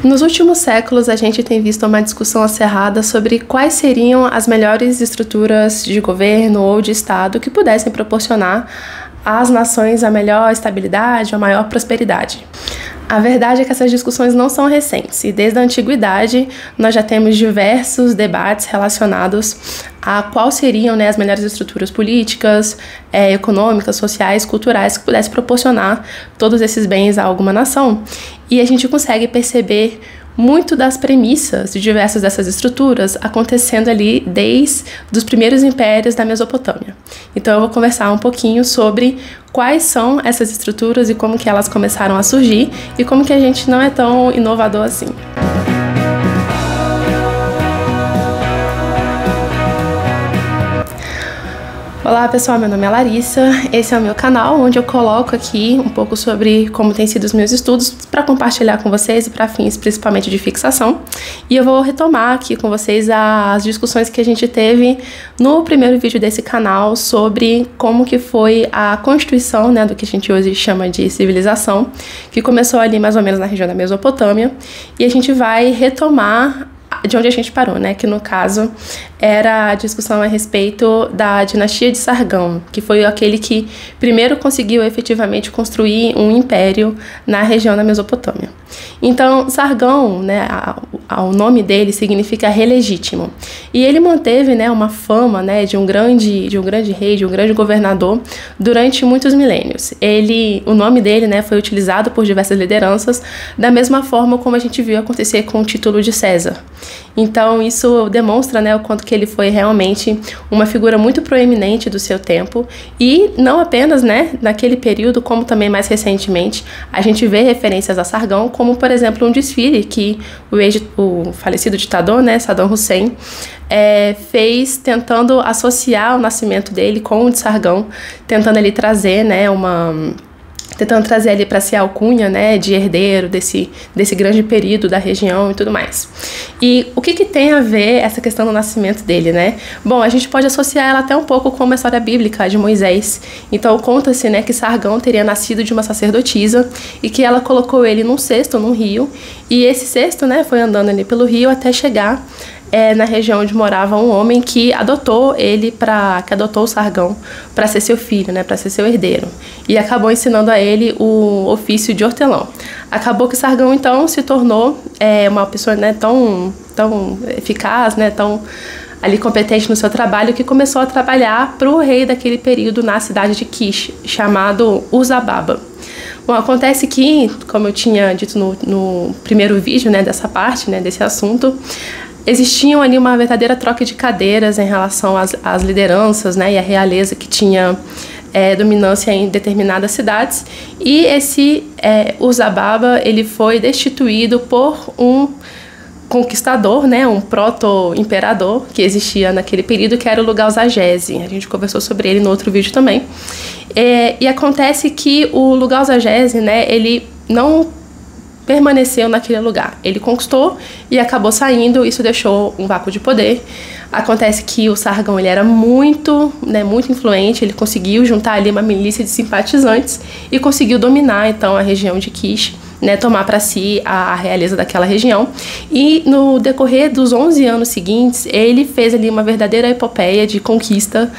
Nos últimos séculos, a gente tem visto uma discussão acirrada sobre quais seriam as melhores estruturas de governo ou de Estado que pudessem proporcionar às nações a melhor estabilidade, a maior prosperidade. A verdade é que essas discussões não são recentes e desde a antiguidade nós já temos diversos debates relacionados a quais seriam, as melhores estruturas políticas, econômicas, sociais, culturais que pudessem proporcionar todos esses bens a alguma nação. E a gente consegue perceber muito das premissas de diversas dessas estruturas acontecendo ali desde os primeiros impérios da Mesopotâmia. Então eu vou conversar um pouquinho sobre quais são essas estruturas e como que elas começaram a surgir e como que a gente não é tão inovador assim. Olá pessoal, meu nome é Larissa, esse é o meu canal onde eu coloco aqui um pouco sobre como tem sido os meus estudos para compartilhar com vocês e para fins principalmente de fixação. E eu vou retomar aqui com vocês as discussões que a gente teve no primeiro vídeo desse canal sobre como que foi a constituição, do que a gente hoje chama de civilização, que começou ali mais ou menos na região da Mesopotâmia, e a gente vai retomar de onde a gente parou, que no caso era a discussão a respeito da dinastia de Sargão, que foi aquele que primeiro conseguiu efetivamente construir um império na região da Mesopotâmia. Então, Sargão, o nome dele significa rei legítimo, e ele manteve, uma fama, de um grande rei, de um grande governador durante muitos milênios. O nome dele, foi utilizado por diversas lideranças, da mesma forma como a gente viu acontecer com o título de César. Então, isso demonstra, o quanto que ele foi realmente uma figura muito proeminente do seu tempo, e não apenas, naquele período, como também mais recentemente, a gente vê referências a Sargão, como, por exemplo, um desfile que o falecido ditador, Saddam Hussein, fez tentando associar o nascimento dele com o de Sargão, tentando ali trazer, tentando trazer ali para si a alcunha, de herdeiro desse grande período da região e tudo mais. E o que tem a ver essa questão do nascimento dele, Bom, a gente pode associar ela até um pouco com uma história bíblica de Moisés. Então conta-se, que Sargão teria nascido de uma sacerdotisa e que ela colocou ele num cesto, num rio, e esse cesto, foi andando ali pelo rio até chegar na região onde morava um homem que adotou o Sargão para ser seu filho, para ser seu herdeiro, e acabou ensinando a ele o ofício de hortelão. Acabou que Sargão então se tornou uma pessoa tão eficaz, tão ali competente no seu trabalho, que começou a trabalhar para o rei daquele período na cidade de Kish, chamado Uzababa. Bom, acontece que, como eu tinha dito no primeiro vídeo, dessa parte, desse assunto, existiam ali uma verdadeira troca de cadeiras em relação às lideranças, e à realeza que tinha dominância em determinadas cidades, e esse Uzababa, ele foi destituído por um conquistador, um proto-imperador que existia naquele período, que era o Lugal-Zagese. A gente conversou sobre ele no outro vídeo também. E acontece que o Lugal-Zagese, ele não permaneceu naquele lugar. Ele conquistou e acabou saindo, isso deixou um vácuo de poder. Acontece que o Sargão, ele era muito influente, ele conseguiu juntar ali uma milícia de simpatizantes e conseguiu dominar então a região de Kish, tomar para si a realeza daquela região. E no decorrer dos 11 anos seguintes, ele fez ali uma verdadeira epopeia de conquista,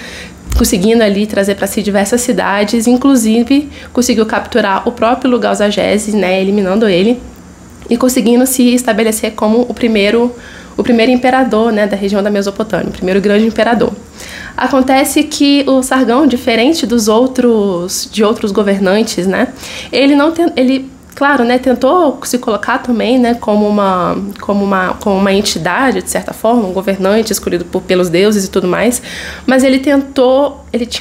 conseguindo ali trazer para si diversas cidades, inclusive conseguiu capturar o próprio Lugal-Zagese, eliminando ele, e conseguindo se estabelecer como o primeiro imperador, da região da Mesopotâmia, o primeiro grande imperador. Acontece que o Sargão, diferente de outros governantes, ele claro, tentou se colocar também, como uma entidade, de certa forma, um governante escolhido pelos deuses e tudo mais, mas ele tinha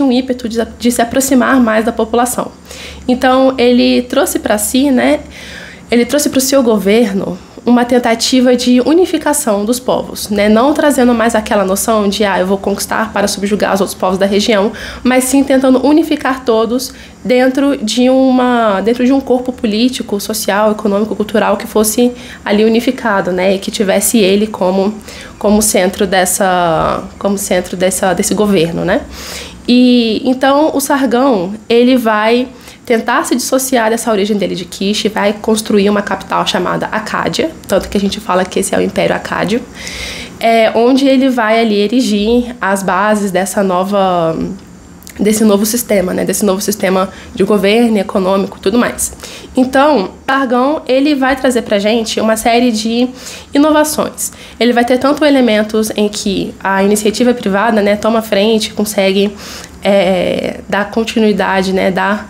um ímpeto de se aproximar mais da população. Então, ele trouxe para si, ele trouxe para o seu governo uma tentativa de unificação dos povos, não trazendo mais aquela noção de eu vou conquistar para subjugar os outros povos da região, mas sim tentando unificar todos dentro de um corpo político, social, econômico, cultural que fosse ali unificado, e que tivesse ele como centro desse governo, E então o Sargão, ele vai tentar se dissociar dessa origem dele de Kish, vai construir uma capital chamada Acádia, tanto que a gente fala que esse é o Império Acádio, onde ele vai ali erigir as bases desse novo sistema, né, desse novo sistema de governo, econômico e tudo mais. Então, Sargão, ele vai trazer pra gente uma série de inovações. Ele vai ter tanto elementos em que a iniciativa privada, né, toma frente, consegue dar continuidade, né, dar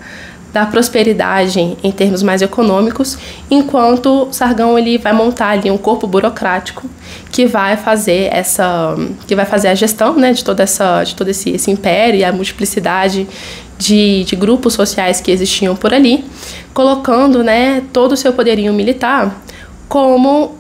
prosperidade em termos mais econômicos, enquanto Sargão ele vai montar ali um corpo burocrático que vai fazer a gestão, né, de todo esse império e a multiplicidade de grupos sociais que existiam por ali, colocando, né, todo o seu poderio militar como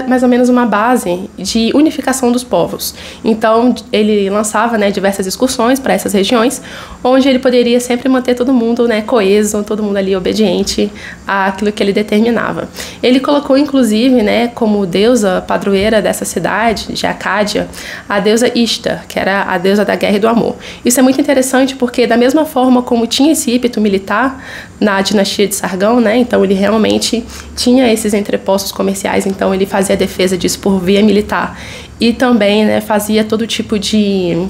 mais ou menos uma base de unificação dos povos. Então, ele lançava, né, diversas excursões para essas regiões, onde ele poderia sempre manter todo mundo, né, coeso, todo mundo ali obediente àquilo que ele determinava. Ele colocou, inclusive, né, como deusa padroeira dessa cidade, de Acádia, a deusa Ishtar, que era a deusa da guerra e do amor. Isso é muito interessante porque, da mesma forma como tinha esse ímpeto militar na dinastia de Sargão, né, então ele realmente tinha esses entrepostos comerciais, então ele fazia a defesa disso por via militar e também, né, fazia todo tipo de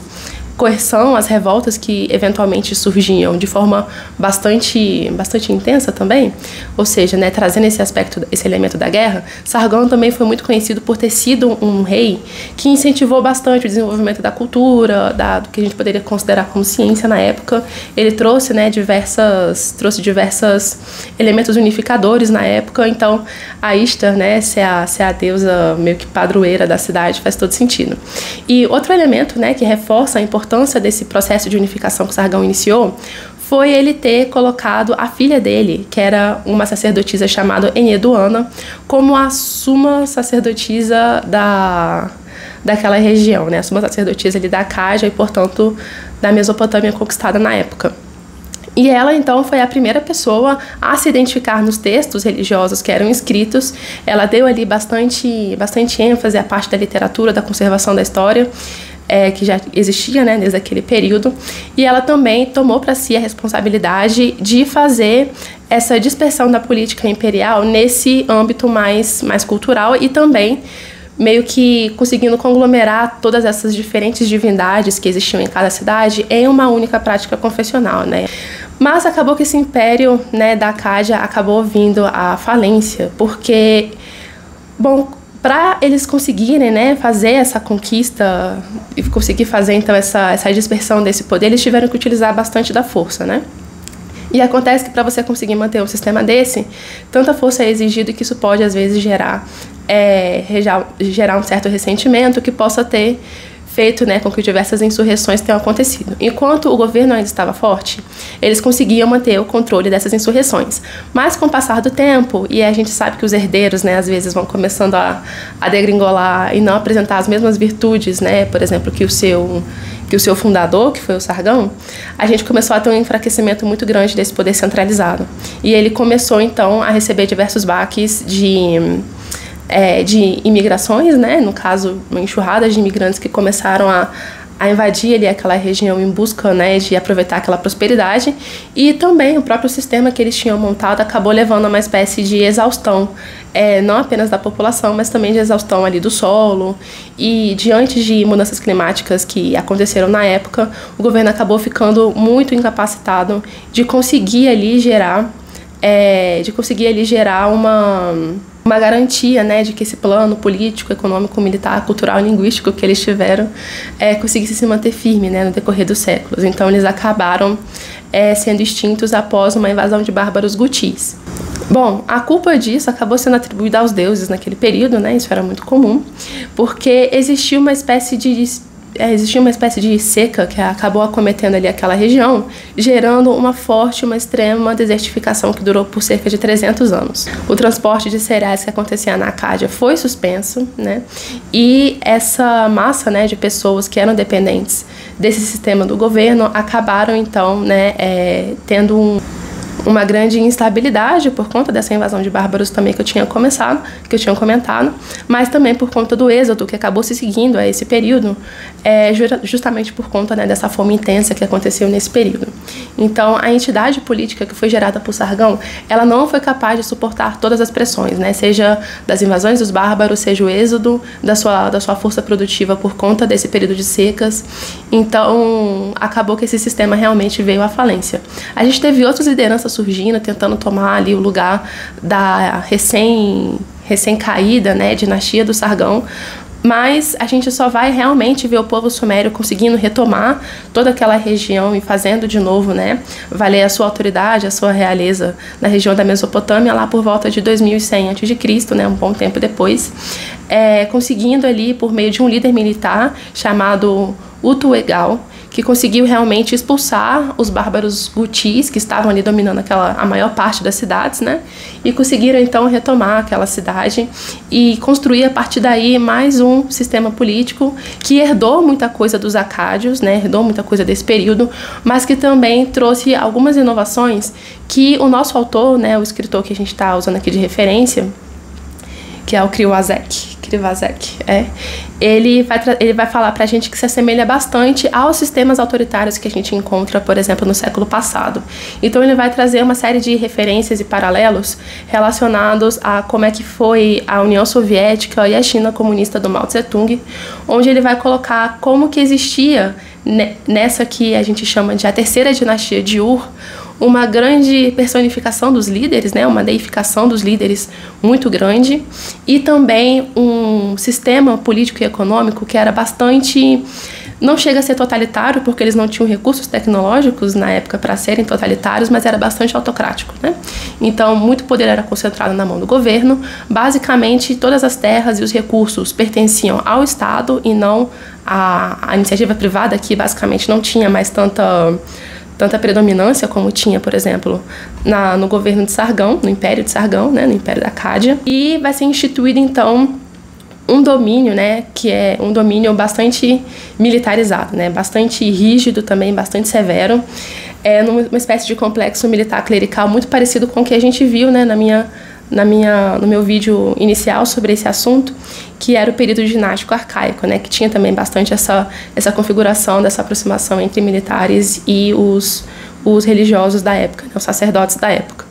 coerção às revoltas que eventualmente surgiam de forma bastante intensa também, ou seja, né, trazendo esse elemento da guerra. Sargão também foi muito conhecido por ter sido um rei que incentivou bastante o desenvolvimento da cultura, do que a gente poderia considerar como ciência na época. Ele trouxe, né, diversos elementos unificadores na época, então a Ishtar, né, ser a deusa meio que padroeira da cidade faz todo sentido. E outro elemento, né, que reforça a importância desse processo de unificação que Sargão iniciou foi ele ter colocado a filha dele, que era uma sacerdotisa chamada Enheduanna, como a suma sacerdotisa daquela região, né? A suma sacerdotisa ali da Acádia e, portanto, da Mesopotâmia conquistada na época. E ela, então, foi a primeira pessoa a se identificar nos textos religiosos que eram escritos. Ela deu ali bastante ênfase à parte da literatura, da conservação da história, que já existia, né, desde aquele período. E ela também tomou para si a responsabilidade de fazer essa dispersão da política imperial nesse âmbito mais cultural e também meio que conseguindo conglomerar todas essas diferentes divindades que existiam em cada cidade em uma única prática confessional, né? Mas acabou que esse império, né, da Acádia acabou vindo à falência, porque, bom, para eles conseguirem, né, fazer essa conquista e conseguir fazer então essa dispersão desse poder, eles tiveram que utilizar bastante da força, né? E acontece que para você conseguir manter um sistema desse, tanta força é exigida que isso pode às vezes gerar um certo ressentimento que possa ter feito, né, com que diversas insurreições tenham acontecido. Enquanto o governo ainda estava forte, eles conseguiam manter o controle dessas insurreições. Mas com o passar do tempo, e a gente sabe que os herdeiros, né, às vezes vão começando a degringolar e não apresentar as mesmas virtudes, né, por exemplo, que o seu fundador, que foi o Sargão, a gente começou a ter um enfraquecimento muito grande desse poder centralizado. E ele começou, então, a receber diversos baques de imigrações, né? No caso, uma enxurrada de imigrantes que começaram a invadir ali aquela região em busca, né, de aproveitar aquela prosperidade, e também o próprio sistema que eles tinham montado acabou levando a uma espécie de exaustão, não apenas da população, mas também de exaustão ali do solo, e diante de mudanças climáticas que aconteceram na época, o governo acabou ficando muito incapacitado de conseguir ali gerar uma garantia, né, de que esse plano político, econômico, militar, cultural e linguístico que eles tiveram conseguisse se manter firme, né, no decorrer dos séculos. Então eles acabaram sendo extintos após uma invasão de bárbaros gutis. Bom, a culpa disso acabou sendo atribuída aos deuses naquele período, né, isso era muito comum, porque existia uma espécie de seca que acabou acometendo ali aquela região, gerando uma extrema desertificação que durou por cerca de 300 anos. O transporte de cereais que acontecia na Acádia foi suspenso, né? E essa massa, né, de pessoas que eram dependentes desse sistema do governo acabaram, então, né, tendo uma grande instabilidade por conta dessa invasão de bárbaros também que eu tinha comentado, mas também por conta do êxodo que acabou se seguindo a esse período, justamente por conta, né, dessa fome intensa que aconteceu nesse período. Então, a entidade política que foi gerada por Sargão, ela não foi capaz de suportar todas as pressões, né, seja das invasões dos bárbaros, seja o êxodo da sua força produtiva por conta desse período de secas. Então, acabou que esse sistema realmente veio à falência. A gente teve outras lideranças surgindo, tentando tomar ali o lugar da recém-caída, né, dinastia do Sargão, mas a gente só vai realmente ver o povo sumério conseguindo retomar toda aquela região e fazendo de novo, né, valer a sua autoridade, a sua realeza na região da Mesopotâmia, lá por volta de 2100 a.C., né, um bom tempo depois, conseguindo ali, por meio de um líder militar chamado Utu-Egal, que conseguiu realmente expulsar os bárbaros gutis que estavam ali dominando a maior parte das cidades, né? E conseguiram então retomar aquela cidade e construir a partir daí mais um sistema político que herdou muita coisa dos acádios, né? Herdou muita coisa desse período, mas que também trouxe algumas inovações que o nosso autor, né, o escritor que a gente está usando aqui de referência, que é o Krivazek, ele vai falar pra gente que se assemelha bastante aos sistemas autoritários que a gente encontra, por exemplo, no século passado. Então ele vai trazer uma série de referências e paralelos relacionados a como é que foi a União Soviética e a China comunista do Mao Tse-tung, onde ele vai colocar como que existia nessa que a gente chama de a terceira dinastia de Ur, uma grande personificação dos líderes, né, uma deificação dos líderes muito grande, e também um sistema político e econômico que era bastante... Não chega a ser totalitário, porque eles não tinham recursos tecnológicos na época para serem totalitários, mas era bastante autocrático, né? Então, muito poder era concentrado na mão do governo. Basicamente, todas as terras e os recursos pertenciam ao Estado e não à iniciativa privada, que basicamente não tinha mais tanta predominância como tinha, por exemplo, no governo de Sargão, no Império de Sargão, né, no Império da Cádia. E vai ser instituído, então, um domínio, né, que é um domínio bastante militarizado, né, bastante rígido também, bastante severo, numa espécie de complexo militar clerical muito parecido com o que a gente viu, né, no meu vídeo inicial sobre esse assunto, que era o período dinástico arcaico, né, que tinha também bastante essa configuração dessa aproximação entre militares e os religiosos da época, né, os sacerdotes da época.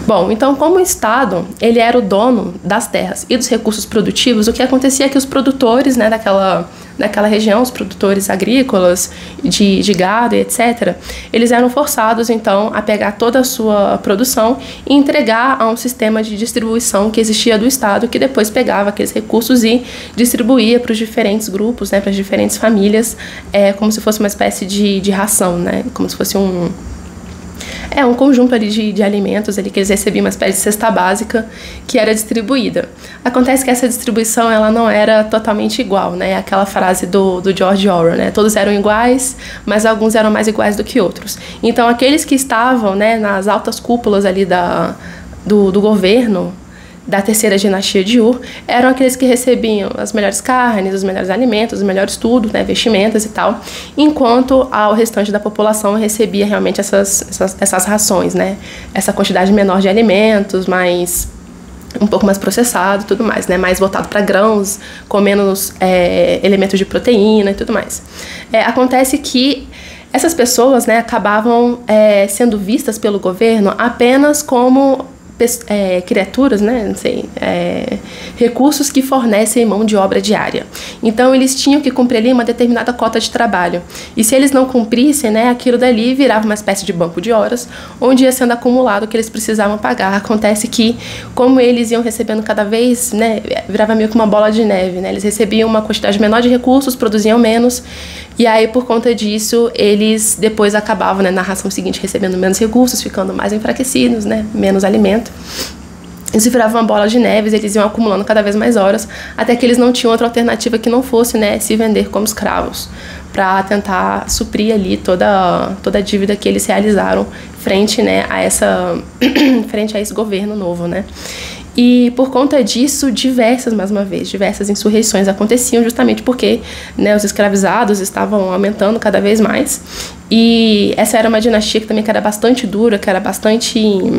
Bom, então, como o Estado ele era o dono das terras e dos recursos produtivos, o que acontecia é que os produtores, né, daquela região, os produtores agrícolas, de gado e etc., eles eram forçados, então, a pegar toda a sua produção e entregar a um sistema de distribuição que existia do Estado, que depois pegava aqueles recursos e distribuía para os diferentes grupos, né, para as diferentes famílias, como se fosse uma espécie de ração, né, como se fosse um conjunto ali de alimentos ali que eles recebiam, uma espécie de cesta básica que era distribuída. Acontece que essa distribuição ela não era totalmente igual, né? Aquela frase do George Orwell, né? Todos eram iguais, mas alguns eram mais iguais do que outros. Então aqueles que estavam, né, nas altas cúpulas ali do governo da terceira dinastia de Ur, eram aqueles que recebiam as melhores carnes, os melhores alimentos, os melhores tudo, né, vestimentas e tal, enquanto o restante da população recebia realmente essas rações, né, essa quantidade menor de alimentos, um pouco mais processado e tudo mais, né, mais voltado para grãos, com menos elementos de proteína e tudo mais. Acontece que essas pessoas, né, acabavam sendo vistas pelo governo apenas como criaturas, né, não sei, recursos que fornecem mão de obra diária. Então eles tinham que cumprir ali uma determinada cota de trabalho. E se eles não cumprissem, né, aquilo dali virava uma espécie de banco de horas, onde ia sendo acumulado o que eles precisavam pagar. Acontece que, como eles iam recebendo cada vez, né, virava meio que uma bola de neve, né, eles recebiam uma quantidade menor de recursos, produziam menos, e aí por conta disso eles depois acabavam, né, na ração seguinte recebendo menos recursos, ficando mais enfraquecidos, né, menos alimento. Isso virava uma bola de neve, eles iam acumulando cada vez mais horas, até que eles não tinham outra alternativa que não fosse, né, se vender como escravos, para tentar suprir ali toda a dívida que eles realizaram frente, né, frente a esse governo novo, né. E por conta disso, diversas insurreições aconteciam justamente porque, né, os escravizados estavam aumentando cada vez mais E essa era uma dinastia que também que era bastante dura, que era bastante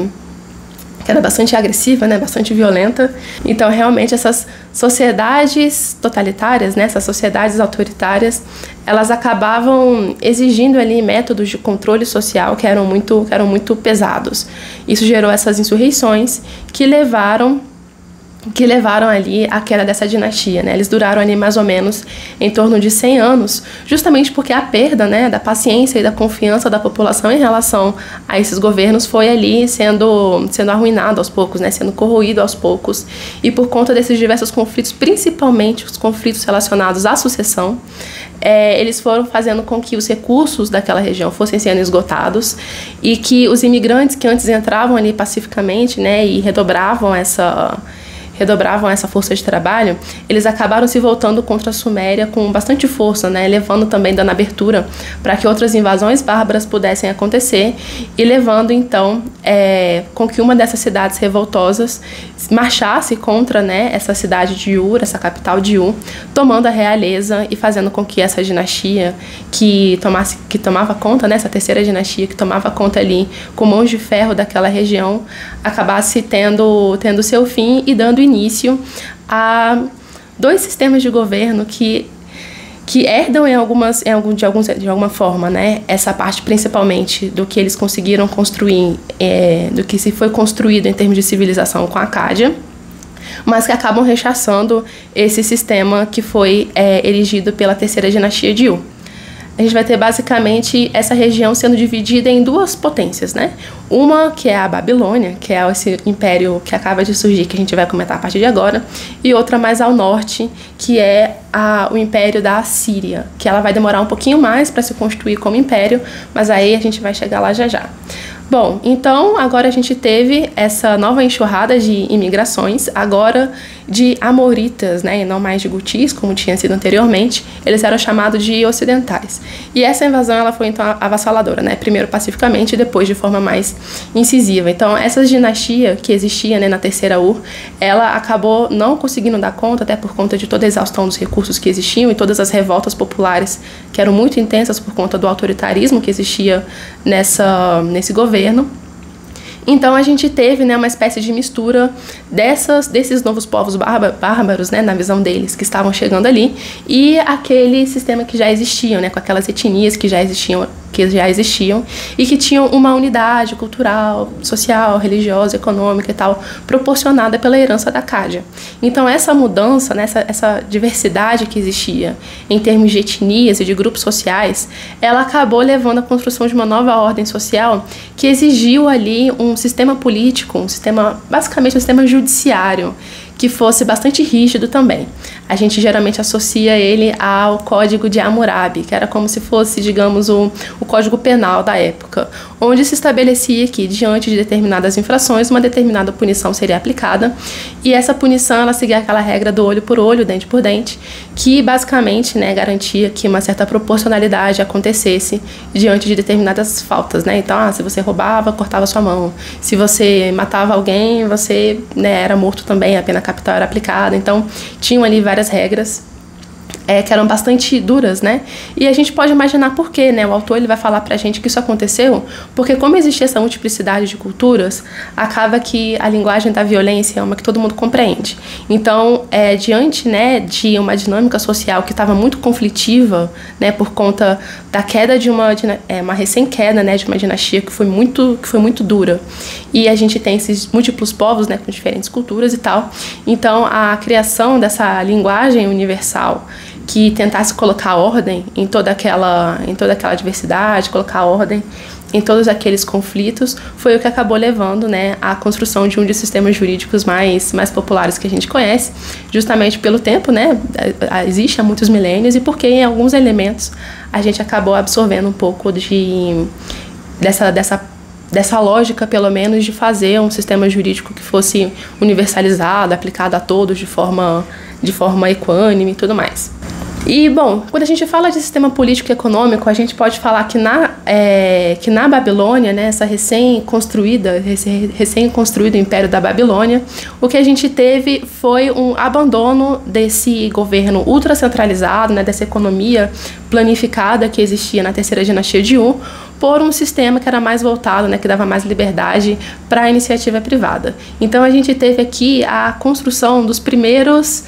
agressiva, né, bastante violenta. Então, realmente, essas sociedades totalitárias, né, essas sociedades autoritárias, elas acabavam exigindo ali métodos de controle social que eram muito pesados. Isso gerou essas insurreições que levaram ali à queda dessa dinastia, né? Eles duraram ali mais ou menos em torno de 100 anos, justamente porque a perda, né, da paciência e da confiança da população em relação a esses governos foi ali sendo arruinado aos poucos, né, sendo corroído aos poucos, e por conta desses diversos conflitos, principalmente os conflitos relacionados à sucessão, eles foram fazendo com que os recursos daquela região fossem sendo esgotados e que os imigrantes que antes entravam ali pacificamente, né, e redobravam essa força de trabalho, eles acabaram se voltando contra a Suméria com bastante força, né, dando abertura para que outras invasões bárbaras pudessem acontecer e levando, então, com que uma dessas cidades revoltosas marchasse contra, né, essa cidade de Ur, essa capital de Ur, tomando a realeza e fazendo com que essa dinastia que tomava conta, né, essa terceira dinastia que tomava conta ali com mãos de ferro daquela região, acabasse tendo seu fim e dando início a dois sistemas de governo que herdam de alguma forma, né, essa parte principalmente do que eles conseguiram construir, do que se foi construído em termos de civilização com a Cádia, mas que acabam rechaçando esse sistema que foi erigido pela terceira dinastia de Ur. A gente vai ter basicamente essa região sendo dividida em duas potências, né? Uma que é a Babilônia, que é esse império que acaba de surgir, que a gente vai comentar a partir de agora, e outra mais ao norte, que é o império da Assíria, que ela vai demorar um pouquinho mais para se constituir como império, mas aí a gente vai chegar lá já já. Bom, então agora a gente teve essa nova enxurrada de imigrações, agora de amoritas, né, e não mais de gutis, como tinha sido anteriormente. Eles eram chamados de ocidentais. E essa invasão ela foi então avassaladora, né, primeiro pacificamente e depois de forma mais incisiva. Então essa dinastia que existia, né, na terceira Ur, ela acabou não conseguindo dar conta, até por conta de toda a exaustão dos recursos que existiam e todas as revoltas populares que eram muito intensas por conta do autoritarismo que existia nesse governo. Então a gente teve, né, uma espécie de mistura desses novos povos bárbaros, né, na visão deles, que estavam chegando ali, e aquele sistema que já existia, né, com aquelas etnias que já existiam e que tinham uma unidade cultural, social, religiosa, econômica e tal, proporcionada pela herança da Cádia. Então essa mudança, né, essa diversidade que existia em termos de etnias e de grupos sociais, ela acabou levando à construção de uma nova ordem social que exigiu ali um sistema político, basicamente um sistema judiciário, que fosse bastante rígido também. A gente geralmente associa ele ao Código de Hammurabi, que era como se fosse, digamos, o Código Penal da época, onde se estabelecia que, diante de determinadas infrações, uma determinada punição seria aplicada, e essa punição ela seguia aquela regra do olho por olho, dente por dente, que basicamente, né, garantia que uma certa proporcionalidade acontecesse diante de determinadas faltas, né? Então, se você roubava, cortava sua mão. Se você matava alguém, você, né, era morto também, a pena capital era aplicada. Então, tinham ali várias regras que eram bastante duras, né? E a gente pode imaginar por quê, né? O autor ele vai falar pra gente que isso aconteceu porque, como existia essa multiplicidade de culturas, acaba que a linguagem da violência é uma que todo mundo compreende. Então, diante, né, de uma dinâmica social que estava muito conflitiva, né, por conta da queda de uma recém-queda, né, de uma dinastia que foi muito dura, e a gente tem esses múltiplos povos, né, com diferentes culturas e tal. Então, a criação dessa linguagem universal que tentasse colocar ordem em toda aquela diversidade, colocar ordem em todos aqueles conflitos, foi o que acabou levando, né, à construção de um dos sistemas jurídicos mais populares que a gente conhece, justamente pelo tempo, né, existe há muitos milênios, e porque em alguns elementos a gente acabou absorvendo um pouco dessa lógica, pelo menos, de fazer um sistema jurídico que fosse universalizado, aplicado a todos de forma equânime e tudo mais. E, bom, quando a gente fala de sistema político e econômico, a gente pode falar que na Babilônia, né, essa recém-construído Império da Babilônia, o que a gente teve foi um abandono desse governo ultracentralizado, né, dessa economia planificada que existia na terceira dinastia de U, por um sistema que era mais voltado, né, que dava mais liberdade para a iniciativa privada. Então a gente teve aqui a construção dos primeiros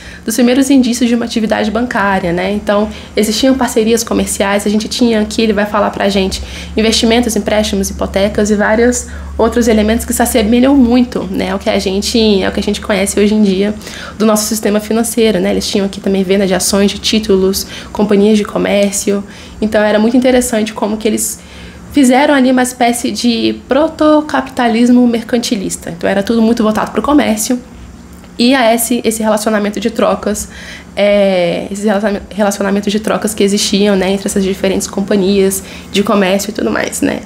indícios de uma atividade bancária, né? Então existiam parcerias comerciais, a gente tinha aqui, ele vai falar para a gente, investimentos, empréstimos, hipotecas e vários outros elementos que se assemelham muito, né, ao que a gente conhece hoje em dia do nosso sistema financeiro, né? Eles tinham aqui também venda de ações, de títulos, companhias de comércio. Então era muito interessante como que eles fizeram ali uma espécie de protocapitalismo mercantilista. Então era tudo muito voltado para o comércio e a esse relacionamento de trocas, esses relacionamentos de trocas que existiam, né, entre essas diferentes companhias de comércio e tudo mais, né.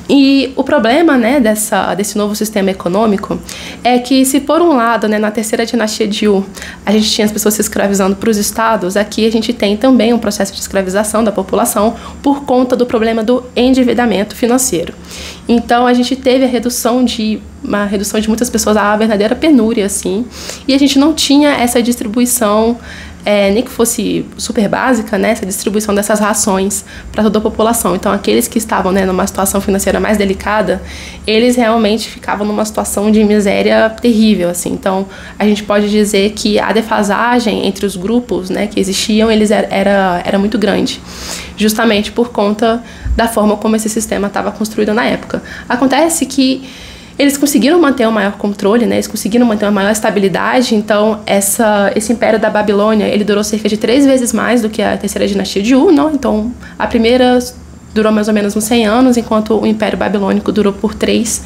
E o problema, né, desse novo sistema econômico é que, se por um lado, né, na terceira dinastia de U, a gente tinha as pessoas se escravizando para os estados, aqui a gente tem também um processo de escravização da população por conta do problema do endividamento financeiro. Então a gente teve uma redução de muitas pessoas à verdadeira penúria, assim, e a gente não tinha essa distribuição, nem que fosse super básica, né, essa distribuição dessas rações para toda a população. Então aqueles que estavam, né, numa situação financeira mais delicada, eles realmente ficavam numa situação de miséria terrível, assim. Então a gente pode dizer que a defasagem entre os grupos, né, que existiam, era muito grande, justamente por conta da forma como esse sistema estava construído na época. Acontece que eles conseguiram manter um maior controle, né? Eles conseguiram manter uma maior estabilidade. Então esse Império da Babilônia, ele durou cerca de 3 vezes mais do que a terceira dinastia de U, não? Então a primeira durou mais ou menos uns 100 anos, enquanto o Império Babilônico durou por três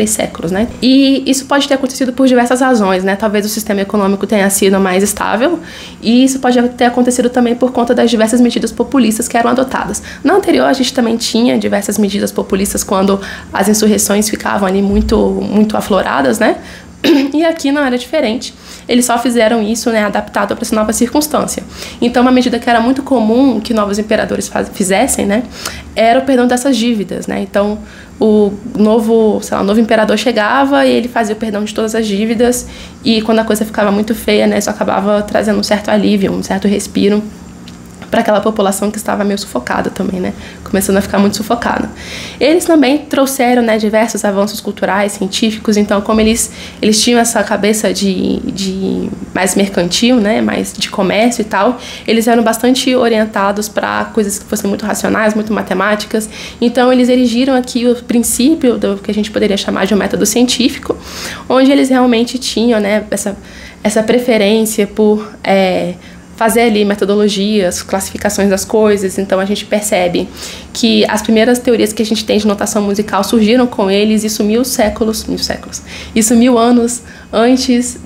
séculos, né? E isso pode ter acontecido por diversas razões, né? Talvez o sistema econômico tenha sido mais estável, e isso pode ter acontecido também por conta das diversas medidas populistas que eram adotadas. Na anterior, a gente também tinha diversas medidas populistas quando as insurreições ficavam ali muito afloradas, né? E aqui não era diferente. Eles só fizeram isso, né, adaptado para essa nova circunstância. Então, uma medida que era muito comum que novos imperadores fizessem, né, era o perdão dessas dívidas, né? Então, o novo imperador chegava e ele fazia o perdão de todas as dívidas, e quando a coisa ficava muito feia, né, isso acabava trazendo um certo alívio, um certo respiro para aquela população que estava meio sufocada também, né? Começando a ficar muito sufocada. Eles também trouxeram, né, diversos avanços culturais, científicos. Então, como eles tinham essa cabeça de mais mercantil, né, mais de comércio e tal, eles eram bastante orientados para coisas que fossem muito racionais, muito matemáticas. Então, eles erigiram aqui o princípio do que a gente poderia chamar de um método científico, onde eles realmente tinham, né, essa preferência por fazer ali metodologias, classificações das coisas. Então a gente percebe que as primeiras teorias que a gente tem de notação musical surgiram com eles, isso 1000 anos antes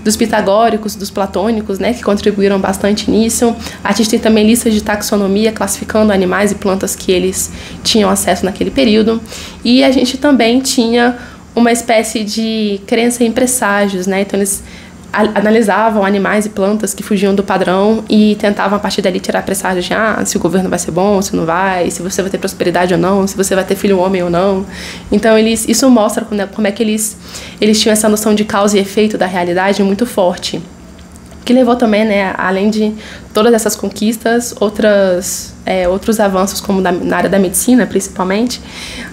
dos pitagóricos, dos platônicos, né, que contribuíram bastante nisso. A gente tem também listas de taxonomia classificando animais e plantas que eles tinham acesso naquele período. E a gente também tinha uma espécie de crença em presságios, né? Então eles analisavam animais e plantas que fugiam do padrão e tentavam a partir dali tirar presságios de se o governo vai ser bom, se não vai, se você vai ter prosperidade ou não, se você vai ter filho homem ou não. Então isso mostra como é que eles tinham essa noção de causa e efeito da realidade muito forte, que levou também, né, além de todas essas conquistas, outros avanços como na área da medicina, principalmente.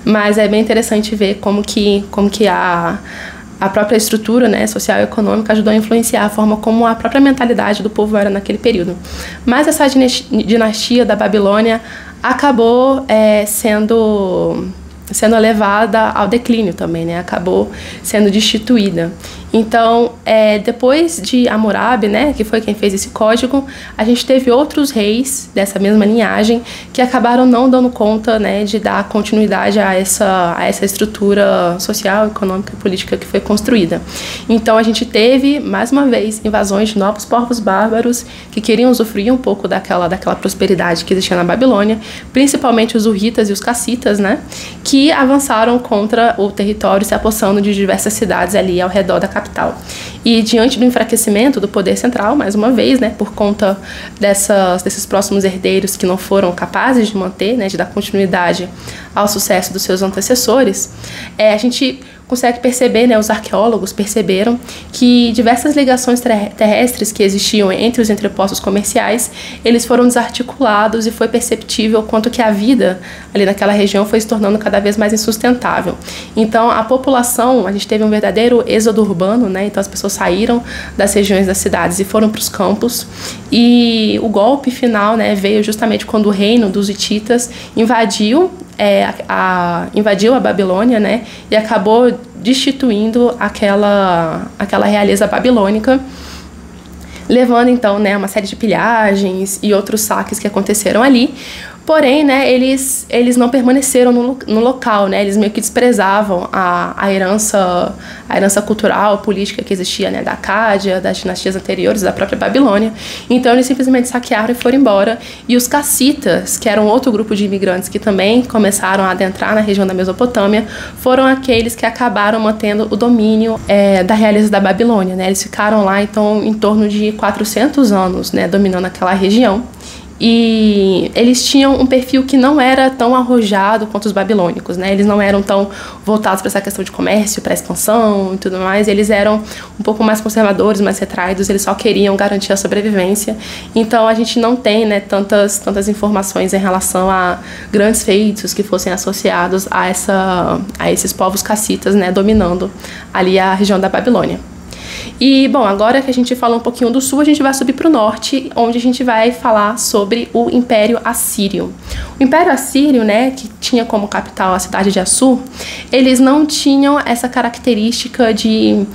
Mas é bem interessante ver como que a própria estrutura, né, social e econômica ajudou a influenciar a forma como a própria mentalidade do povo era naquele período. Mas essa dinastia da Babilônia acabou sendo levada ao declínio também, né? Acabou sendo destituída. Então, depois de Hammurabi, né, que foi quem fez esse código, a gente teve outros reis dessa mesma linhagem que acabaram não dando conta, né, de dar continuidade a essa estrutura social, econômica e política que foi construída. Então, a gente teve, mais uma vez, invasões de novos povos bárbaros que queriam usufruir um pouco daquela prosperidade que existia na Babilônia, principalmente os hurritas e os cassitas, né, que que avançaram contra o território, se apossando de diversas cidades ali ao redor da capital. E diante do enfraquecimento do poder central, mais uma vez, né, por conta desses próximos herdeiros que não foram capazes de manter, né, de dar continuidade ao sucesso dos seus antecessores, a gente consegue perceber, né, os arqueólogos perceberam que diversas ligações terrestres que existiam entre os entrepostos comerciais, eles foram desarticulados e foi perceptível quanto que a vida ali naquela região foi se tornando cada vez mais insustentável. Então, a população, a gente teve um verdadeiro êxodo urbano, né, então as pessoas saíram das regiões das cidades e foram para os campos, e o golpe final, né, veio justamente quando o reino dos hititas invadiu a Babilônia, né, e acabou destituindo aquela realeza babilônica, levando então, né, uma série de pilhagens e outros saques que aconteceram ali. Porém, né, eles não permaneceram no local, né, eles meio que desprezavam a herança cultural, política que existia, né, da Acádia, das dinastias anteriores, da própria Babilônia. Então, eles simplesmente saquearam e foram embora. E os cassitas, que eram outro grupo de imigrantes que também começaram a adentrar na região da Mesopotâmia, foram aqueles que acabaram mantendo o domínio da realeza da Babilônia, né. Eles ficaram lá, então, em torno de 400 anos, né, dominando aquela região. E eles tinham um perfil que não era tão arrojado quanto os babilônicos, né? Eles não eram tão voltados para essa questão de comércio, para expansão e tudo mais. Eles eram um pouco mais conservadores, mais retraídos, eles só queriam garantir a sobrevivência. Então a gente não tem, né, tantas informações em relação a grandes feitos que fossem associados a esses povos cassitas, né, dominando ali a região da Babilônia. E, bom, agora que a gente falou um pouquinho do sul, a gente vai subir para o norte, onde a gente vai falar sobre o Império Assírio. O Império Assírio, né, que tinha como capital a cidade de Assur, eles não tinham essa característica de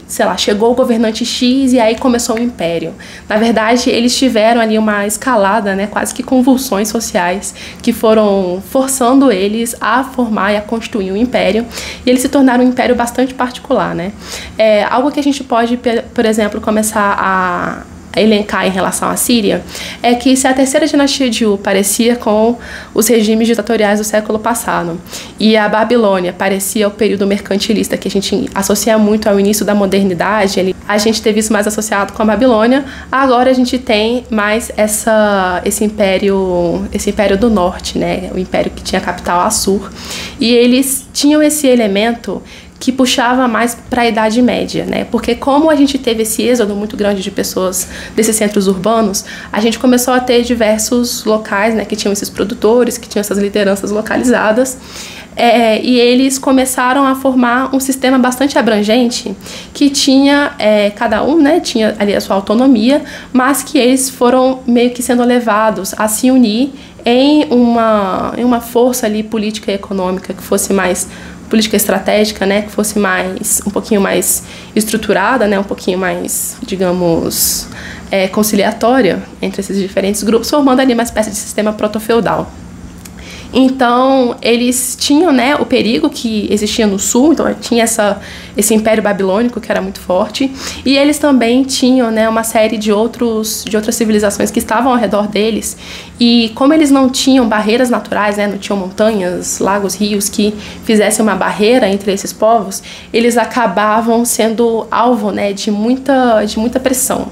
sei lá, chegou o governante X e aí começou o império. Na verdade, eles tiveram ali uma escalada, né, quase que convulsões sociais, que foram forçando eles a formar e a construir um império, e eles se tornaram um império bastante particular, né? Algo que a gente pode, por exemplo, começar a elencar em relação à Síria é que se a terceira dinastia de U parecia com os regimes ditatoriais do século passado e a Babilônia parecia o período mercantilista que a gente associa muito ao início da modernidade, a gente teve isso mais associado com a Babilônia, agora a gente tem mais esse império do norte, né, o império que tinha a capital Assur, e eles tinham esse elemento que puxava mais para a Idade Média, né? Porque como a gente teve esse êxodo muito grande de pessoas desses centros urbanos, a gente começou a ter diversos locais, né, que tinham esses produtores, que tinham essas lideranças localizadas, e eles começaram a formar um sistema bastante abrangente que tinha, cada um, né, tinha ali a sua autonomia, mas que eles foram meio que sendo levados a se unir em uma força ali política e econômica que fosse mais política estratégica, né, que fosse um pouquinho mais estruturada, né, um pouquinho mais, digamos, conciliatória entre esses diferentes grupos, formando ali uma espécie de sistema proto-feudal. Então, eles tinham, né, o perigo que existia no sul, então tinha esse império babilônico que era muito forte, e eles também tinham, né, uma série de outras civilizações que estavam ao redor deles, e como eles não tinham barreiras naturais, né, não tinham montanhas, lagos, rios que fizessem uma barreira entre esses povos, eles acabavam sendo alvo, né, de muita pressão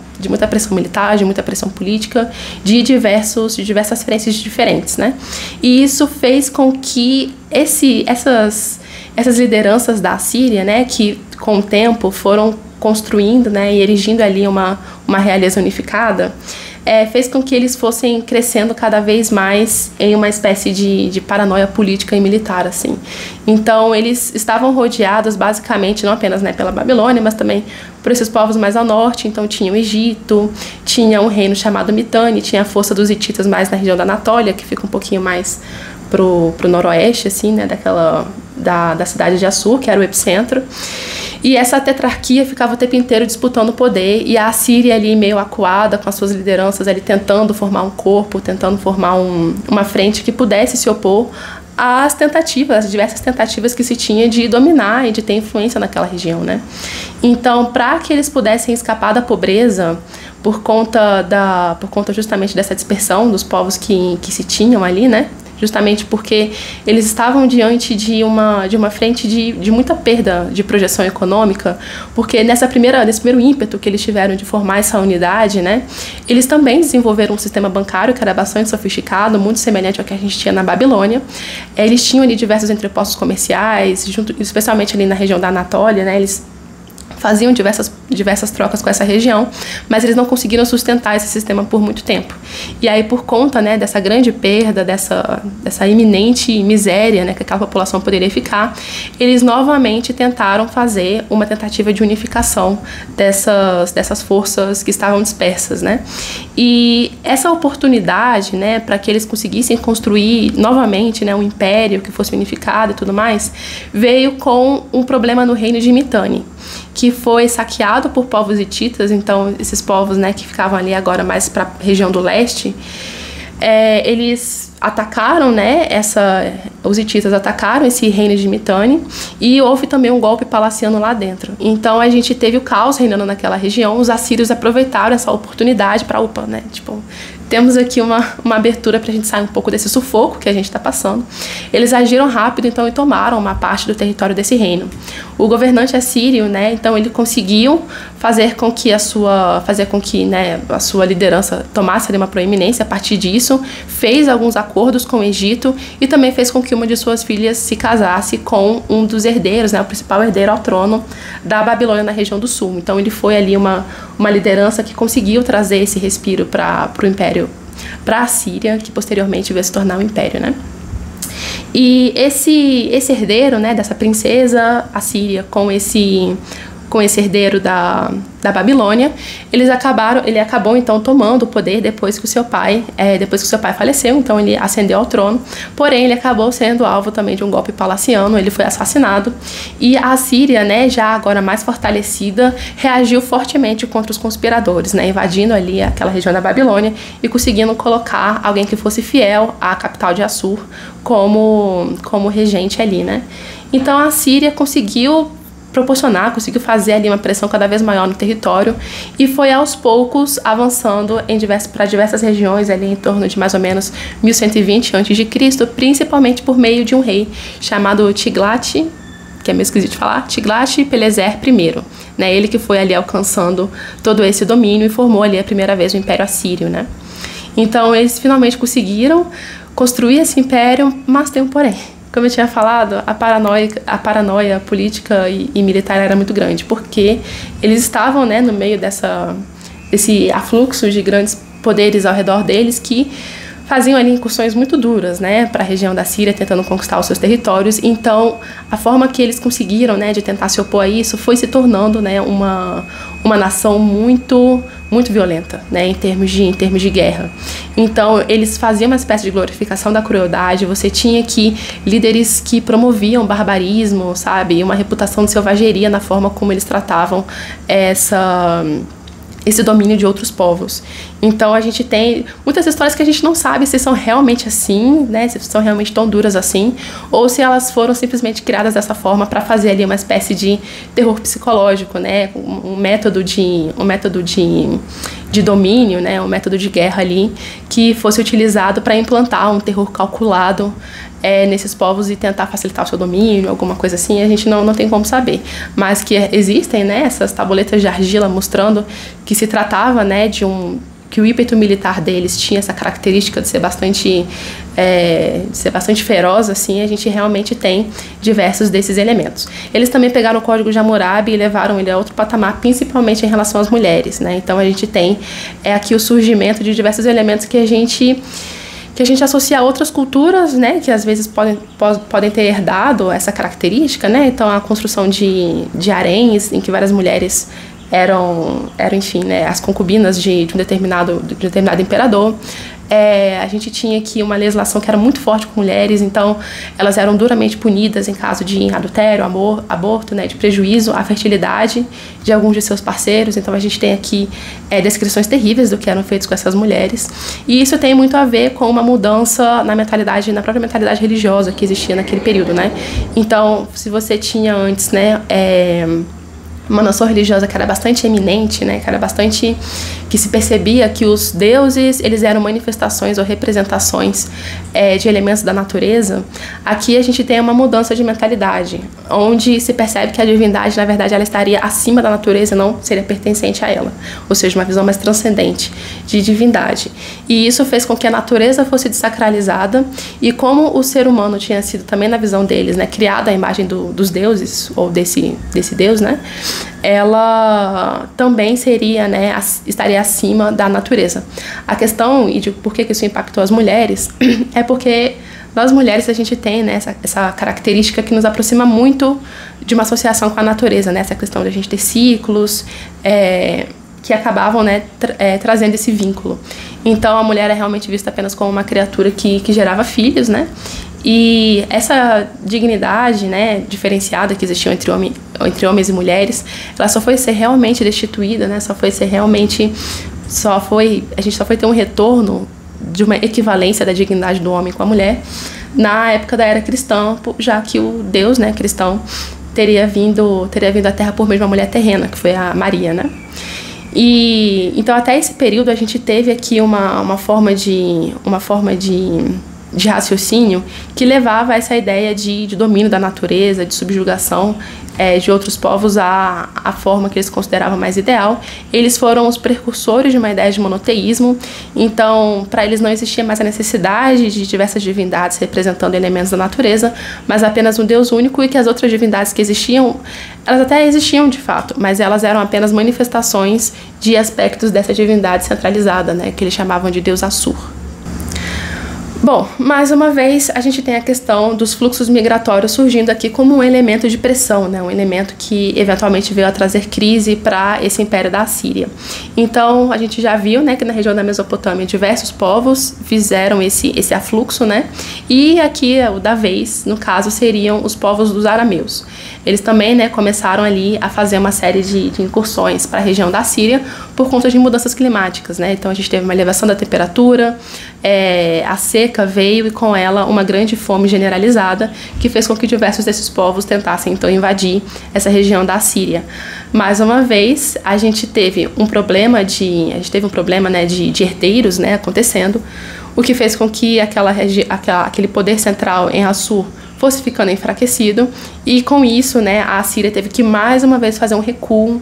militar, de muita pressão política, de diversas frentes diferentes, né? E isso fez com que essas lideranças da Síria, né, que com o tempo foram construindo, né, e erigindo ali uma realeza unificada, fez com que eles fossem crescendo cada vez mais em uma espécie de paranoia política e militar, assim. Então, eles estavam rodeados, basicamente, não apenas, né, pela Babilônia, mas também por esses povos mais ao norte. Então, tinha o Egito, tinha um reino chamado Mitanni, tinha a força dos hititas mais na região da Anatólia, que fica um pouquinho mais pro noroeste, assim, né, da cidade de Assur, que era o epicentro. E essa tetrarquia ficava o tempo inteiro disputando o poder, e a Síria ali meio acuada com as suas lideranças ali tentando formar um corpo, tentando formar uma frente que pudesse se opor às diversas tentativas que se tinha de dominar e de ter influência naquela região, né? Então, para que eles pudessem escapar da pobreza por conta justamente dessa dispersão dos povos que se tinham ali, né? justamente porque eles estavam diante de uma frente de muita perda de projeção econômica, porque nesse primeiro ímpeto que eles tiveram de formar essa unidade, né, eles também desenvolveram um sistema bancário que era bastante sofisticado, muito semelhante ao que a gente tinha na Babilônia. Eles tinham ali diversos entrepostos comerciais, especialmente ali na região da Anatólia, né, eles faziam diversas trocas com essa região, mas eles não conseguiram sustentar esse sistema por muito tempo. E aí, por conta, né, dessa grande perda, dessa iminente miséria, né, que aquela população poderia ficar, eles novamente tentaram fazer uma tentativa de unificação dessas forças que estavam dispersas, né? E essa oportunidade, né, para que eles conseguissem construir novamente, né, um império que fosse unificado e tudo mais, veio com um problema no reino de Mitanni, que foi saqueado por povos hititas. Então esses povos, né, que ficavam ali agora mais para a região do leste, eles atacaram, né, os hititas atacaram esse reino de Mitanni, e houve também um golpe palaciano lá dentro. Então a gente teve o caos reinando naquela região. Os assírios aproveitaram essa oportunidade para, né, tipo, temos aqui uma abertura para a gente sair um pouco desse sufoco que a gente está passando. Eles agiram rápido, então, e tomaram uma parte do território desse reino. O governante assírio, né, então ele conseguiu fazer com que né, a sua liderança tomasse ali uma proeminência. A partir disso, fez alguns acordos com o Egito e também fez com que uma de suas filhas se casasse com um dos herdeiros, né, o principal herdeiro ao trono da Babilônia na região do sul. Então ele foi ali uma liderança que conseguiu trazer esse respiro para o império, para a Síria, que posteriormente veio se tornar um império, né? E esse herdeiro, né, dessa princesa assíria com esse herdeiro da Babilônia, ele acabou então tomando o poder depois que o seu pai faleceu. Então ele ascendeu ao trono, porém ele acabou sendo alvo também de um golpe palaciano. Ele foi assassinado, e a Síria, né, já agora mais fortalecida, reagiu fortemente contra os conspiradores, né, invadindo ali aquela região da Babilônia e conseguindo colocar alguém que fosse fiel à capital de Assur como regente ali, né. Então a Síria conseguiu fazer ali uma pressão cada vez maior no território, e foi aos poucos avançando para diversas regiões ali em torno de mais ou menos 1120 a.C., principalmente por meio de um rei chamado Tiglat, que é meio esquisito de falar, Tiglat-Pileser I, né? Ele que foi ali alcançando todo esse domínio e formou ali a primeira vez o Império Assírio, né? Então eles finalmente conseguiram construir esse império, mas tem um porém. Como eu tinha falado, a paranoia política e militar era muito grande, porque eles estavam, né, no meio desse afluxo de grandes poderes ao redor deles, que faziam ali incursões muito duras, né, para a região da Síria, tentando conquistar os seus territórios. Então, a forma que eles conseguiram, né, de tentar se opor a isso foi se tornando, né, uma nação muito violenta, né, em termos de guerra. Então, eles faziam uma espécie de glorificação da crueldade. Você tinha líderes que promoviam barbarismo, sabe, uma reputação de selvageria na forma como eles tratavam esse domínio de outros povos. Então a gente tem muitas histórias que a gente não sabe se são realmente assim, né, se são realmente tão duras assim, ou se elas foram simplesmente criadas dessa forma para fazer ali uma espécie de terror psicológico, né, um método de domínio, né, um método de guerra ali que fosse utilizado para implantar um terror calculado nesses povos e tentar facilitar o seu domínio, alguma coisa assim. A gente não tem como saber, mas que existem, né, essas tabuletas de argila mostrando que se tratava, né, que o ímpeto militar deles tinha essa característica de ser bastante feroz, assim. A gente realmente tem diversos desses elementos. Eles também pegaram o Código de Hammurabi e levaram ele a outro patamar, principalmente em relação às mulheres, né? Então a gente tem aqui o surgimento de diversos elementos que a gente associa a outras culturas, né, que às vezes podem ter herdado essa característica, né? Então a construção de haréns, em que várias mulheres eram enfim, né, as concubinas de um determinado imperador. A gente tinha aqui uma legislação que era muito forte com mulheres, então elas eram duramente punidas em caso de adultério, aborto, né, de prejuízo à fertilidade de alguns de seus parceiros. Então a gente tem aqui descrições terríveis do que eram feitos com essas mulheres, e isso tem muito a ver com uma mudança na própria mentalidade religiosa que existia naquele período, né? Então, se você tinha antes, né, uma noção religiosa que era bastante eminente, né, que era bastante que se percebia que os deuses, eles eram manifestações ou representações de elementos da natureza, aqui a gente tem uma mudança de mentalidade, onde se percebe que a divindade, na verdade, ela estaria acima da natureza, não seria pertencente a ela, ou seja, uma visão mais transcendente de divindade. E isso fez com que a natureza fosse desacralizada, e como o ser humano tinha sido também, na visão deles, né, criado à imagem dos deuses, ou desse Deus, né, ela também seria, né, estaria acima da natureza. A questão, e de por que isso impactou as mulheres, é porque nós mulheres a gente tem, né, essa característica que nos aproxima muito de uma associação com a natureza, né, essa questão de a gente ter ciclos que acabavam, né, trazendo esse vínculo. Então a mulher é realmente vista apenas como uma criatura que gerava filhos, né, e essa dignidade, né, diferenciada que existia entre homens e mulheres, ela só foi ser realmente destituída, né, a gente só foi ter um retorno de uma equivalência da dignidade do homem com a mulher na época da era cristã, já que o Deus, né, cristão teria vindo à Terra por meio de uma mulher terrena, que foi a Maria, né? E então até esse período a gente teve aqui uma forma de raciocínio que levava a essa ideia de domínio da natureza, de subjugação de outros povos à forma que eles consideravam mais ideal. Eles foram os precursores de uma ideia de monoteísmo, então para eles não existia mais a necessidade de diversas divindades representando elementos da natureza, mas apenas um Deus único, e que as outras divindades que existiam, elas até existiam de fato, mas elas eram apenas manifestações de aspectos dessa divindade centralizada, né, que eles chamavam de Deus Assur. Bom, mais uma vez a gente tem a questão dos fluxos migratórios surgindo aqui como um elemento de pressão, né? Um elemento que eventualmente veio a trazer crise para esse império da Assíria. Então a gente já viu, né, que na região da Mesopotâmia diversos povos fizeram esse afluxo, né? E aqui o da vez, no caso, seriam os povos dos arameus. Eles também, né, começaram ali a fazer uma série de incursões para a região da Síria por conta de mudanças climáticas, né? Então a gente teve uma elevação da temperatura, a seca veio e com ela uma grande fome generalizada que fez com que diversos desses povos tentassem então invadir essa região da Síria. Mais uma vez a gente teve um problema de herdeiros, né, acontecendo, o que fez com que aquele poder central em Assur fosse ficando enfraquecido, e com isso, né, a Assíria teve que mais uma vez fazer um recuo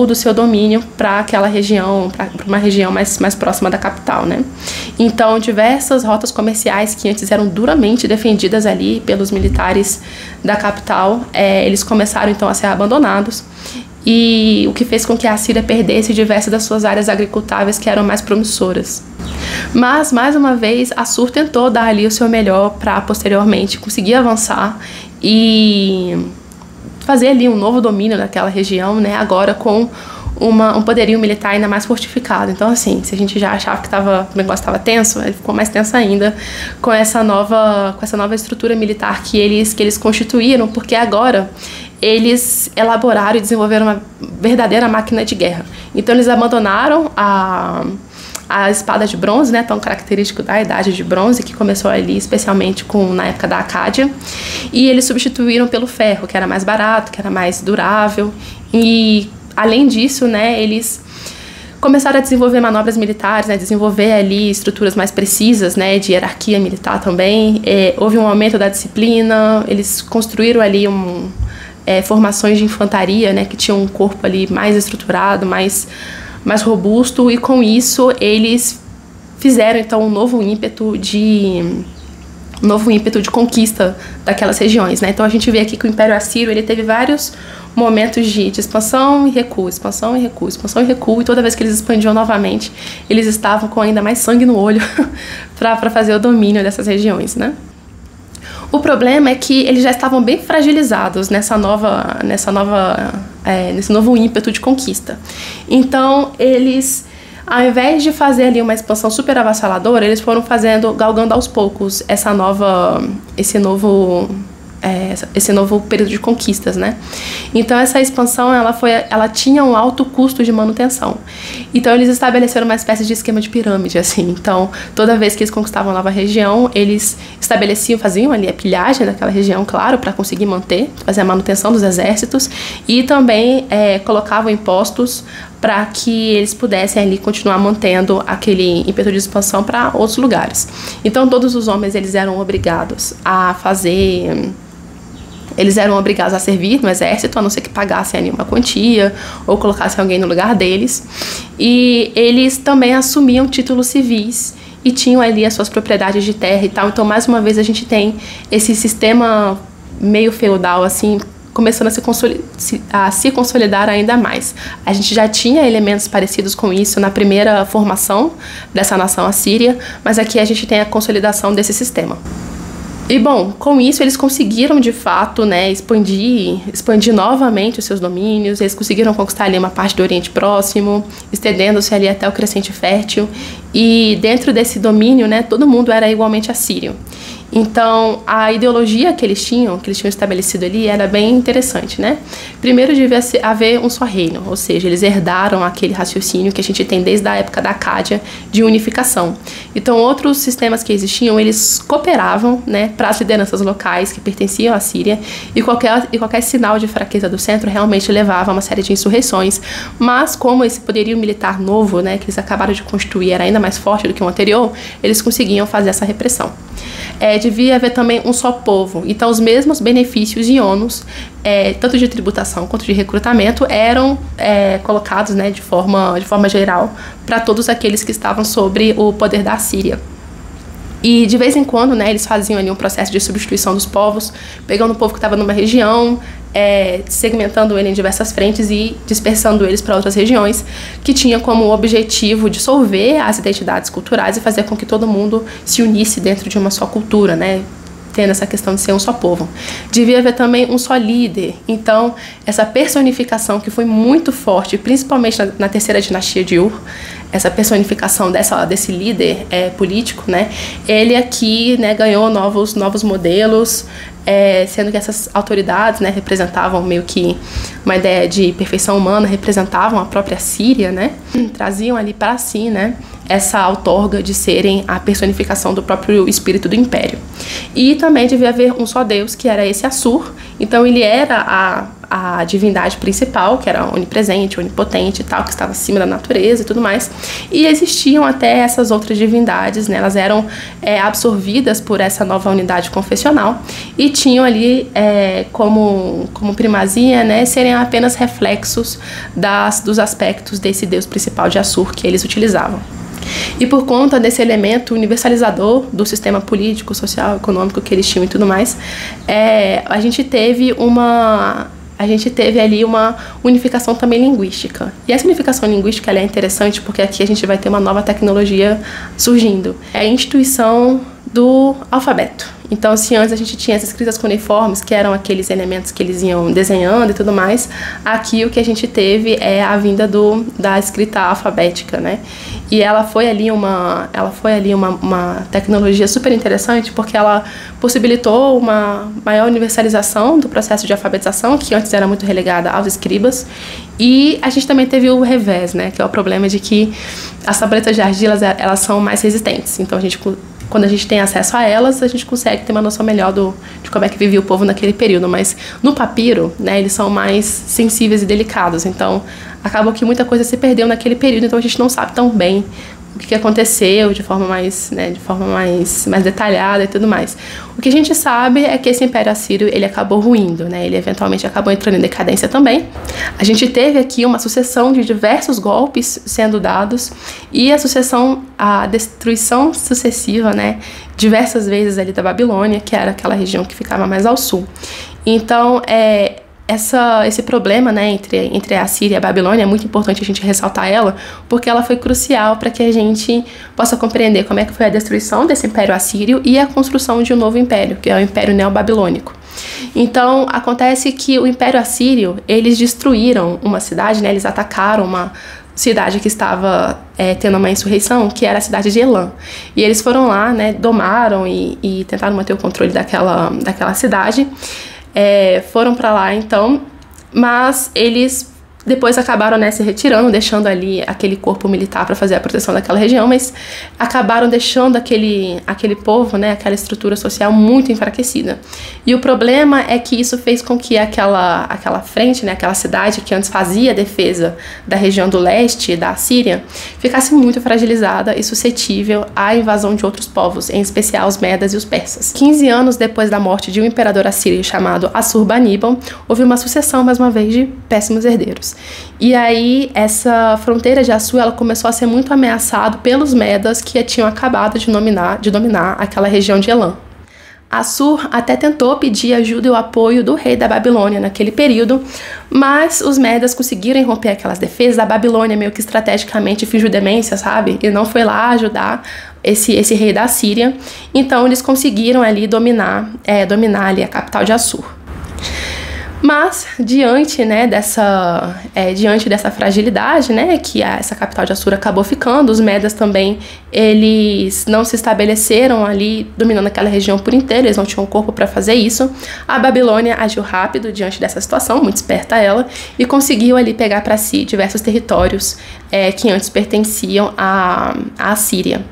do seu domínio para aquela região, para uma região mais próxima da capital, né? Então, diversas rotas comerciais que antes eram duramente defendidas ali pelos militares da capital, eles começaram então a ser abandonados, e o que fez com que a Assíria perdesse diversas das suas áreas agricultáveis que eram mais promissoras. Mas, mais uma vez, Assur tentou dar ali o seu melhor para posteriormente conseguir avançar e fazer ali um novo domínio daquela região, né, agora com um poderio militar ainda mais fortificado. Então, assim, se a gente já achava que o negócio estava tenso, ele ficou mais tenso ainda com essa nova estrutura militar que eles constituíram, porque agora eles elaboraram e desenvolveram uma verdadeira máquina de guerra. Então, eles abandonaram a espada de bronze, né, tão característico da Idade de Bronze, que começou ali especialmente na época da Acádia, e eles substituíram pelo ferro, que era mais barato, que era mais durável, e além disso, né, eles começaram a desenvolver manobras militares, né, desenvolver ali estruturas mais precisas, né, de hierarquia militar também. Houve um aumento da disciplina, eles construíram ali formações de infantaria, né, que tinham um corpo ali mais estruturado, mais robusto, e com isso eles fizeram então um novo ímpeto de conquista daquelas regiões, né? Então a gente vê aqui que o Império Assírio ele teve vários momentos de expansão e recuo, expansão e recuo, expansão e recuo, e toda vez que eles expandiam novamente, eles estavam com ainda mais sangue no olho para fazer o domínio dessas regiões, né? O problema é que eles já estavam bem fragilizados nesse novo ímpeto de conquista. Então, eles, ao invés de fazer ali uma expansão super avassaladora, eles foram galgando aos poucos esse novo período de conquistas, né? Então essa expansão ela tinha um alto custo de manutenção. Então eles estabeleceram uma espécie de esquema de pirâmide, assim. Então toda vez que eles conquistavam uma nova região, eles faziam ali a pilhagem daquela região, claro, para conseguir fazer a manutenção dos exércitos, e também colocavam impostos para que eles pudessem ali continuar mantendo aquele ímpeto de expansão para outros lugares. Então todos os homens eles eram obrigados a fazer... Eles eram obrigados a servir no exército, a não ser que pagassem ali uma quantia ou colocassem alguém no lugar deles. E eles também assumiam títulos civis e tinham ali as suas propriedades de terra e tal. Então, mais uma vez, a gente tem esse sistema meio feudal, assim, começando a se consolidar ainda mais. A gente já tinha elementos parecidos com isso na primeira formação dessa nação assíria, mas aqui a gente tem a consolidação desse sistema. E bom, com isso eles conseguiram de fato, né, expandir novamente os seus domínios, eles conseguiram conquistar ali uma parte do Oriente Próximo, estendendo-se ali até o Crescente Fértil, e dentro desse domínio, né, todo mundo era igualmente assírio. Então, a ideologia que eles tinham estabelecido ali era bem interessante, né? Primeiro devia haver um só reino, ou seja, eles herdaram aquele raciocínio que a gente tem desde a época da Acádia de unificação. Então, outros sistemas que existiam, eles cooperavam, né, para as lideranças locais que pertenciam à Síria, e qualquer sinal de fraqueza do centro realmente levava a uma série de insurreições. Mas, como esse poderio militar novo, né, que eles acabaram de construir era ainda mais forte do que o anterior, eles conseguiam fazer essa repressão. Devia haver também um só povo. Então, os mesmos benefícios e ônus, tanto de tributação quanto de recrutamento, eram colocados, né, de forma geral para todos aqueles que estavam sobre o poder da Síria. E de vez em quando, né, eles faziam ali um processo de substituição dos povos, pegando o povo que estava numa região, segmentando ele em diversas frentes e dispersando eles para outras regiões, que tinha como objetivo dissolver as identidades culturais e fazer com que todo mundo se unisse dentro de uma só cultura, né, tendo essa questão de ser um só povo. Devia haver também um só líder. Então, essa personificação que foi muito forte, principalmente na terceira dinastia de Ur, essa personificação desse líder político, né, ele aqui, né, ganhou novos modelos, sendo que essas autoridades, né, representavam meio que uma ideia de perfeição humana, representavam a própria Síria, né, traziam ali para si, né, essa outorga de serem a personificação do próprio espírito do império. E também devia haver um só Deus, que era esse Assur. Então ele era a divindade principal, que era onipresente, onipotente e tal, que estava acima da natureza e tudo mais. E existiam até essas outras divindades, né? Elas eram absorvidas por essa nova unidade confessional e tinham ali como primazia, né, serem apenas reflexos dos aspectos desse Deus principal de Assur que eles utilizavam. E por conta desse elemento universalizador do sistema político, social, econômico que eles tinham e tudo mais, a gente teve ali uma unificação também linguística. E essa unificação linguística ela é interessante porque aqui a gente vai ter uma nova tecnologia surgindo. É a instituição do alfabeto. Então, se antes a gente tinha as escritas cuneiformes, que eram aqueles elementos que eles iam desenhando e tudo mais, aqui o que a gente teve é a vinda da escrita alfabética, né? E ela foi ali uma tecnologia super interessante porque ela possibilitou uma maior universalização do processo de alfabetização, que antes era muito relegada aos escribas. E a gente também teve o revés, né? Que é o problema de que as tabletas de argila, elas são mais resistentes. Então, quando a gente tem acesso a elas, a gente consegue ter uma noção melhor de como é que vivia o povo naquele período. Mas no papiro, né, eles são mais sensíveis e delicados. Então, acabou que muita coisa se perdeu naquele período. Então, a gente não sabe tão bem o que aconteceu de forma mais detalhada e tudo mais. O que a gente sabe é que esse Império Assírio, ele acabou ruindo, né? Ele eventualmente acabou entrando em decadência também. A gente teve aqui uma sucessão de diversos golpes sendo dados e a destruição sucessiva, né, diversas vezes ali da Babilônia, que era aquela região que ficava mais ao sul. Então, esse problema, né, entre a Síria e a Babilônia, é muito importante a gente ressaltar ela, porque ela foi crucial para que a gente possa compreender como é que foi a destruição desse Império Assírio e a construção de um novo império, que é o Império Neobabilônico. Então, acontece que o Império Assírio, eles destruíram uma cidade, né, eles atacaram uma cidade que estava tendo uma insurreição, que era a cidade de Elam. E eles foram lá, né, domaram e tentaram manter o controle daquela cidade. Foram para lá, então, mas eles Depois acabaram, né, se retirando, deixando ali aquele corpo militar para fazer a proteção daquela região, mas acabaram deixando aquele povo, né, aquela estrutura social muito enfraquecida. E o problema é que isso fez com que aquela frente, né, aquela cidade que antes fazia a defesa da região do leste da Síria, ficasse muito fragilizada e suscetível à invasão de outros povos, em especial os medas e os persas. 15 anos depois da morte de um imperador assírio chamado Assurbaníbal, houve uma sucessão, mais uma vez, de péssimos herdeiros. E aí, essa fronteira de Assur, ela começou a ser muito ameaçada pelos medas que tinham acabado de dominar aquela região de Elam. Assur até tentou pedir ajuda e o apoio do rei da Babilônia naquele período, mas os medas conseguiram romper aquelas defesas. A Babilônia meio que estrategicamente fingiu demência, sabe? E não foi lá ajudar esse rei da Síria. Então eles conseguiram ali dominar ali a capital de Assur. Mas, diante dessa fragilidade, né, que essa capital de Assur acabou ficando, os medas também, eles não se estabeleceram ali dominando aquela região por inteiro, eles não tinham corpo para fazer isso. A Babilônia agiu rápido diante dessa situação, muito esperta ela, e conseguiu ali pegar para si diversos territórios que antes pertenciam à Síria.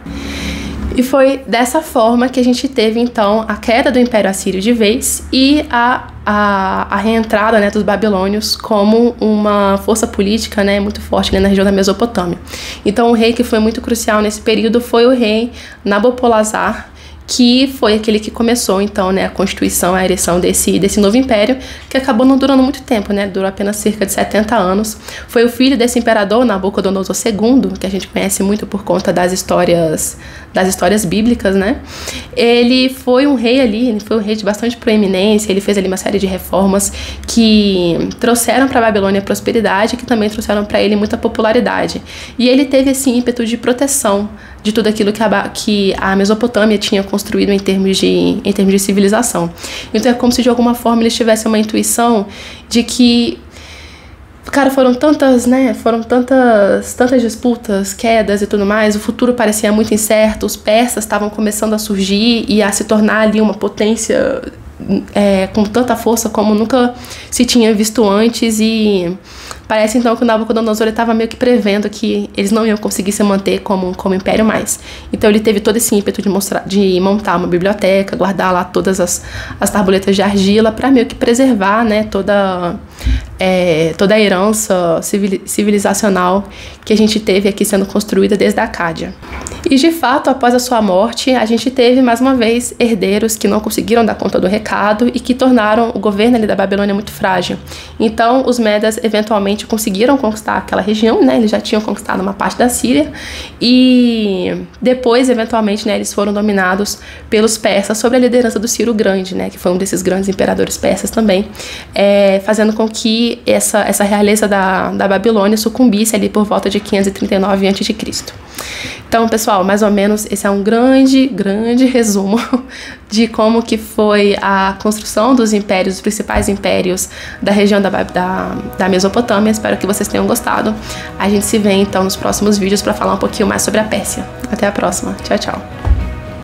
E foi dessa forma que a gente teve, então, a queda do Império Assírio de vez e a reentrada, né, dos babilônios como uma força política, né, muito forte, né, na região da Mesopotâmia. Então, o rei que foi muito crucial nesse período foi o rei Nabopolassar, que foi aquele que começou, então, né, a constituição, a ereção desse novo império, que acabou não durando muito tempo, né, durou apenas cerca de 70 anos. Foi o filho desse imperador, Nabucodonosor II, que a gente conhece muito por conta das histórias bíblicas, né. Ele foi um rei ali, ele foi um rei de bastante proeminência, ele fez ali uma série de reformas que trouxeram para a Babilônia prosperidade, que também trouxeram para ele muita popularidade. E ele teve esse ímpeto de proteção de tudo aquilo que a Mesopotâmia tinha construído em termos de civilização. Então é como se de alguma forma eles tivessem uma intuição de que, cara, foram tantas disputas, quedas e tudo mais, o futuro parecia muito incerto, os persas estavam começando a surgir e a se tornar ali uma potência com tanta força como nunca se tinha visto antes, e parece então que o Nabucodonosor estava meio que prevendo que eles não iam conseguir se manter como império mais. Então ele teve todo esse ímpeto de montar uma biblioteca, guardar lá todas as tabuletas de argila para meio que preservar, né, toda a herança civilizacional que a gente teve aqui sendo construída desde a Acádia. E de fato, após a sua morte, a gente teve mais uma vez herdeiros que não conseguiram dar conta do recado e que tornaram o governo ali da Babilônia muito frágil. Então os medas eventualmente conseguiram conquistar aquela região, né? Eles já tinham conquistado uma parte da Síria e depois, eventualmente, né, eles foram dominados pelos persas sob a liderança do Ciro Grande, né, que foi um desses grandes imperadores persas também, fazendo com que essa realeza da Babilônia sucumbisse ali por volta de 539 a.C. Então, pessoal, mais ou menos esse é um grande resumo de como que foi a construção dos impérios, os principais impérios da região da Mesopotâmia. Espero que vocês tenham gostado. A gente se vê então nos próximos vídeos para falar um pouquinho mais sobre a Pérsia. Até a próxima. Tchau, tchau.